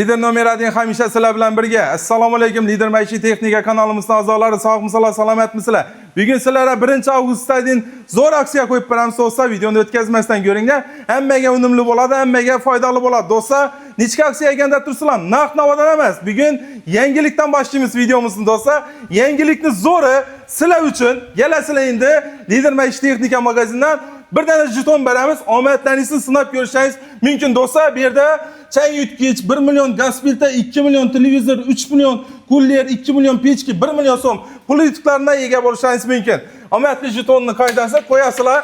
Lider Nomeradin hamisha sizlar bilan birga. Assalomu alaykum Lider Maishiy Texnika kanalimizning a'zolari, sog'misizlar, salomatmisizlar? Bugun sizlarga 1-avgustdan zo'r aksiya qo'yib beramiz do'stlar. Videoni o'tkazmasdan ko'ringlar. Hammaga unumli bo'ladi, hammaga foydali bo'ladi do'stlar. Nechta aksiya ekanda tursizlar? Narx navodan emas. Bugun yangilikdan boshlaymiz videomizni do'stlar. Yangilikni zo'ri sizlar uchun kelasizlar endi Lider Maishiy Texnika magazindan bir dana jeton beramiz. Omadlaringizni sinab ko'rishingiz mumkin do'stlar. Bu yerda çay yutgich, 1 milyon gaz filtre, 2 milyon televizor, 3 milyon kuller, 2 milyon pechki, 1 milyon so'm pul yutuqlaridan ega bo'lishingiz mumkin. Omadli jetonni qo'ydasiz, qo'yasizlar.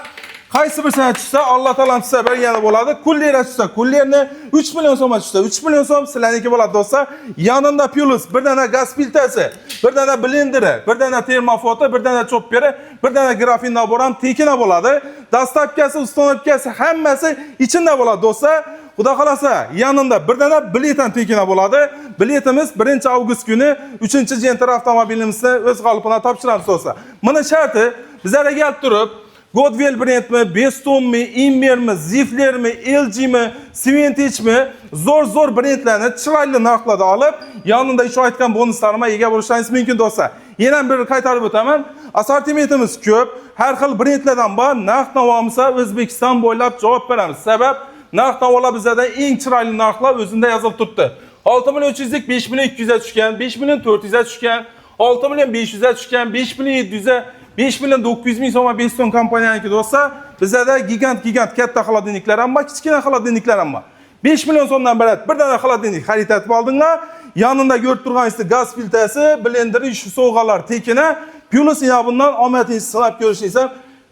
Qaysi birisini tushsa, Alloh taolam sizga bergani bo'ladi. Kuller tushsa, kullerni 3 milyon so'mga tushsa, 3 milyon so'm sizlarniki bo'ladi do'stlar. Yanında plus, bir dana gaz filtrasi, bir dana blenderi, bir dana termofoti, bir dana chopperi, bir dana grafin nabori ham tekina bo'ladi. Dastavkasi, ustanovkasi hammasi ichida bo'ladi do'stlar. Xudo xolasa yanında bir dana bilet ham tekina bo'ladi. Biletimiz 1-avgust kuni 3-Gentra avtomobilimizni o'z g'olibiga topshiramiz do'stlar. Mana sharti bizlarga kelib turib, Godwell brendmi, Bestonmi, Immermi, Ziflermi, LGmi, Sventicmi zo'r brendlarni chiroyli narxlarda olib, yanında shu aytgan bonuslarga ega bo'lishingiz mumkin do'stlar. Yana bir qaytarib o'taman. Assortimentimiz ko'p, har xil brendlardan bor. Narx navomiz O'zbekiston bo'ylab javob beramiz. Sabab narx navolar bizda eng chiroyli narxlar o'zida yozilib turibdi. 6 milyon 300lik 5 milyon 200 ga tushgan, 5 milyon 400 ga tushgan, 6 milyon 500 ga tushgan, 5 milyon 700 ga, 5 milyon 900 ming so'mga Beston kompaniyaniki do'stlar. Bizda gigant katta xolodilniklar ham bor, kichkina xolodilniklar ham bor. 5 milyon so'mdan beradi. Bir dana xolodilnik xarid etib oldinglar. Yanında ko'rib turganingiz gaz filtrasi, blenderi, shu sovg'alar tekina, plus yana bundan omadingizni sinab ko'rishingiz ham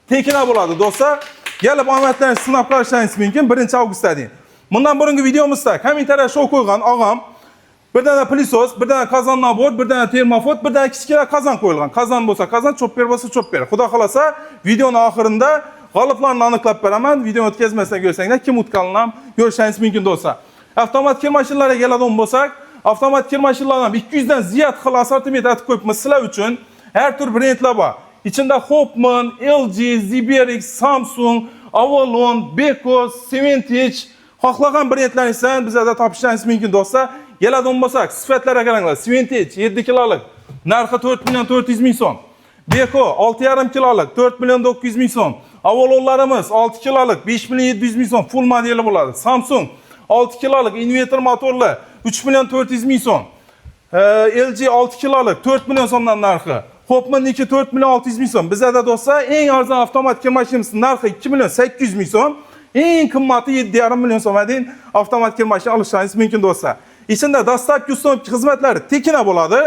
tekina bo'ladi do'stlar. Gelip omadlaringizni sinab ko'rishingiz mumkin 1-avgustdan. Bundan burungi videomizda kommentariya show qo'ygan og'am bir dana pilisos, bir dana qozon nabor, bir dana termofot, bir dana kichkina qozon qo'yilgan. Qozon bo'lsa qozon, chopper bo'lsa chopper. Xudo xolasa videoning oxirida g'oliblarni aniqlab beraman. Videoni o'tkazmasdan ko'rsanglar kim o'tganini ham ko'rishingiz mumkin do'stlar. Avtomat kir mashinalariga keladigan bo'lsak, avtomat kir mashinalaridan 200 dan ziyod xil assortiment atib qo'yibmiz sizlar uchun. Har tur brendlar bor. İçinde Hopman, LG, Ziberix, Samsung, Avalon, Beko, Sventic, xohlagan brendlardan bizda topishingiz mumkin do'stlar. Keladigan bo'lsak, sifatlarga qaranglar. Sventic 7 kilolik, narxi 4 milyon 400 ming so'm. Beko 6,5 kilolik, 4 milyon 900 ming so'm. Avalonlarimiz 6 kilolik, 5 milyon 700 ming so'm full modeli bo'ladi. Samsung 6 kilolik inverter motorli 3 milyon 400 ming so'm. LG 6 kilolik 4 milyon so'mdan narxi. Hopman 4 milyon 600 ming so'm. Bizda do'stlar eng arzon avtomat kir mashinamizning narxi 2 milyon 800 ming so'm. Eng qimmati 7,5 milyon so'mga deyim avtomat kir mashina olishingiz mumkin do'stlar. Ichida dastavka ustonovka xizmatlari tekina bo'ladi.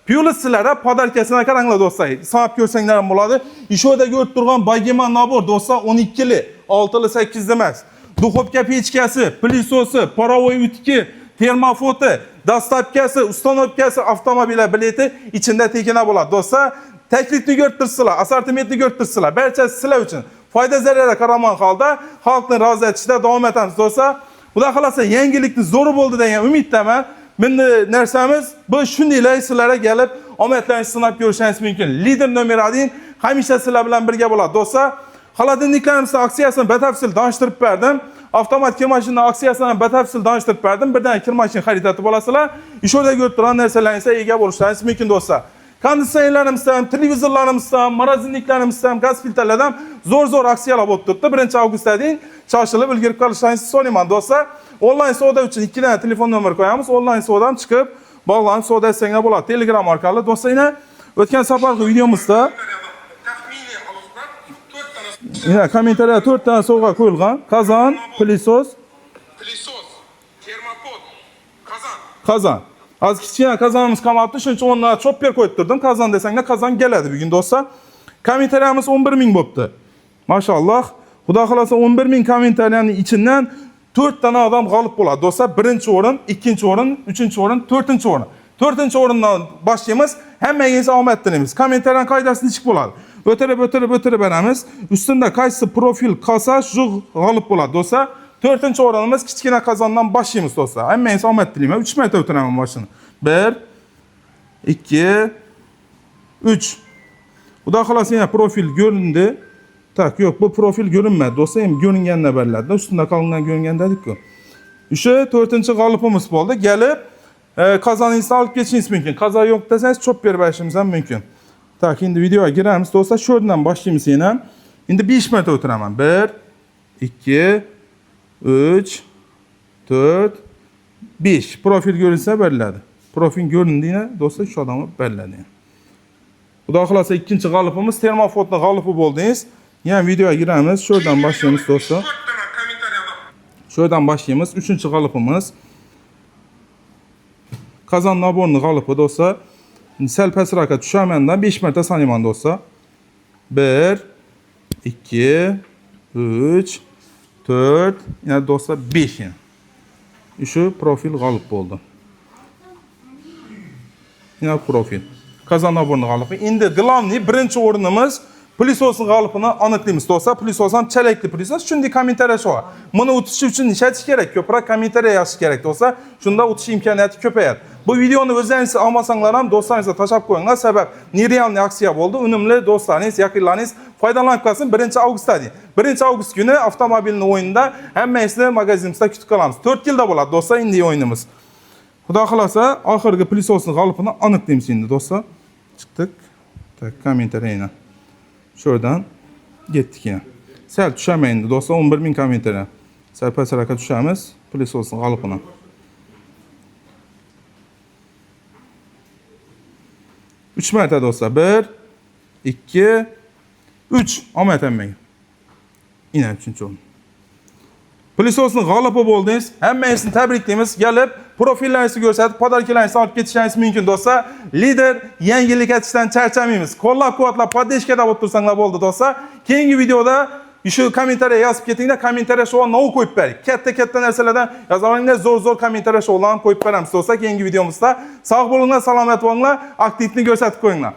Plus sizlarga podarkasini qaranglar do'stlar. Sanab ko'rsanglar ham bo'ladi. Ishoda ko'rib turgan Bagema nabor do'stlar 12 li, 6 li, 8 li emas. Duxovka pechkasi, pilisosi, parovoy utki, termofoti, dastavkasi, ustanovkasi, avtomobillar bileti içinde tekina bo'ladi do'stlar. Taklifni ko'rtirsizlar, assortimentni ko'rtirsizlar. Barchasi sizlar uchun foyda zararga qaraman holda xalqni rozi etishda davom etamiz do'stlar. Xudo xolasa yangilikni zo'r bo'ldi degan umiddaman. Meni narsamiz bu shundaylar sizlarga kelib omadlaringizni sinab ko'rishingiz mumkin. Lider nomer 1 hamisha sizlar bilan birga bo'ladi do'stlar. Xolodilniklarimizni aksiyasini batafsil tanishtirib berdim. Avtomat kir mashina aksiyasini batafsil tanishtirib berdim. Birdan kir mashina xarid etib olasizlar. Ishoda ko'rib turgan narsalaringizga ega bo'lishingiz mumkin do'stlar. Konditsionerlarimizdan, televizorlarimizdan, morozinliklarimizdam, gaz filtrlardan zo'r aksiyalar bo'lib turibdi. 1-avgustdan shoshilib ulgurib qolishingizni so'rayman do'stlar. Onlayn savdo uchun 2 dana telefon nomeri qo'yamiz. Onlayn savdodan chiqib, bog'lanib savdo etsanglar bo'ladi. Telegram orqali do'stlar, o'tgan safargi videomizda yine kommentariya 4 tane sovg'a qo'yilgan. Qozon, pilisos, termofot, qozon. Az kichkina qozonimiz qolmabdi, shuning uchun o'rniga chopper qo'yib turdim. Qozon desanglar qozon keladi bugun do'stlar. Kommentariyamiz 11 ming bo'libdi. Maşallah. Xudo xolasa 11 ming kommentariyaning ichidan 4 tane odam g'olib bo'ladi do'stlar. 1-o'rin, 2-o'rin, 3-o'rin, 4-o'rin. 4-o'rindan boshlaymiz. Hammangizga omad tilaymiz. Kommentariyaning qoidasi nechik bo'ladi? O'tirib beramiz. Ustida qaysi profil qolsa shu g'olib bo'ladi do'stlar. 4-o'rinimiz kichkina qozondan boshlaymiz do'stlar. Hammangizga omad tilayman. 3 marta o'tiraman boshini. 1 2 3. Xudo xolasa yana profil ko'rindi. Tak, yo'q, bu profil ko'rinmadi do'stlar. Ham ko'ringanini beradi. Ustida qolgan ko'ringan dedik-ku. O'sha 4-g'olibimiz bo'ldi. Kelib, qozoningizni olib ketishingiz mumkin. Qozon yo'q desangiz, cho'p berib berishimiz ham mumkin. Tak, endi videoga giramiz. Do'stlar, shu yerdan boshlaymiz yana. Endi 5 marta o'tiraman. 1, 2, 3, 4, 5. Profil ko'rinsa beriladi. Profil ko'rindiymi? Do'stlar, shu odamni beriladi. Xudo xolasa ikkinchi g'olibimiz termofotning g'olibi bo'ldingiz. Yana videoga giramiz. Shu yerdan boshlaymiz do'stlar. Shu yerdan boshlaymiz. 3-g'olibimiz. Qozon naborning g'olibi do'stlar. Sal pastroqqa tushamandan 5 marta sanayman do'stlar. 1, 2, 3, 4, yana do'stlar 5 yana. Shu profil g'olib bo'ldi. Yana profil. Qozon naborning g'olibi. Endi glavniy birinchi o'rinimiz plisosning g'olibini aniqlaymiz do'stlar. Plisos ham chalakli plisos. Shunday kommentariya shu. Buni o'tish uchun ishlatish kerak, ko'proq kommentariya yozish kerak do'stlar. Shunda o'tish imkoniyati ko'payadi. Bu videoni o'zlaringiz olmasanglar ham do'stlaringizga tashab qo'yinglar. Sabab nerealniy aksiya bo'ldi. Unumli do'stlaringiz, yaqinlaringiz foydalanib qolsin. 1-avgustda. 1-avgust kuni avtomobilning o'yinida hammasini magazinimizda kutib qolamiz. 4 yilda bo'ladi do'stlar endi o'yinimiz. Xudo xolasa oxirgi plisosning g'olibini aniqlaymiz endi do'stlar. Chiqdik. Tak, kommentariyni. Şuradan getdik yana. Sal tushamaydi do'stlar, 11.000 kommentariya. Sal pastroqqa tushamiz. Plisosning g'olibini. Üç marta do'stlar. 1, 2, 3. Omad hammaga. Ina 3-o'rin. Plisosning g'olibi bo'ldingiz. Hammangizni tabriklaymiz. Kelib, profillaringizni ko'rsatib, podarkalaringizni olib ketishingiz mumkin do'stlar. Lider yangilik aytishdan charchamaymiz. Qo'llab-quvvatlab, podeshkada bo'lib tursanglar bo'ldi do'stlar. Keyingi videoda shu kommentariya yozib ketinglar. Kommentariya shu nov qo'yib bering. Katta narsalardan yozinglar, zo'r kommentariya shularni qo'yib beramiz do'stlar. Keyingi videomizda sog' bo'linglar, salomat bo'linglar, aktivni ko'rsatib qo'yinglar.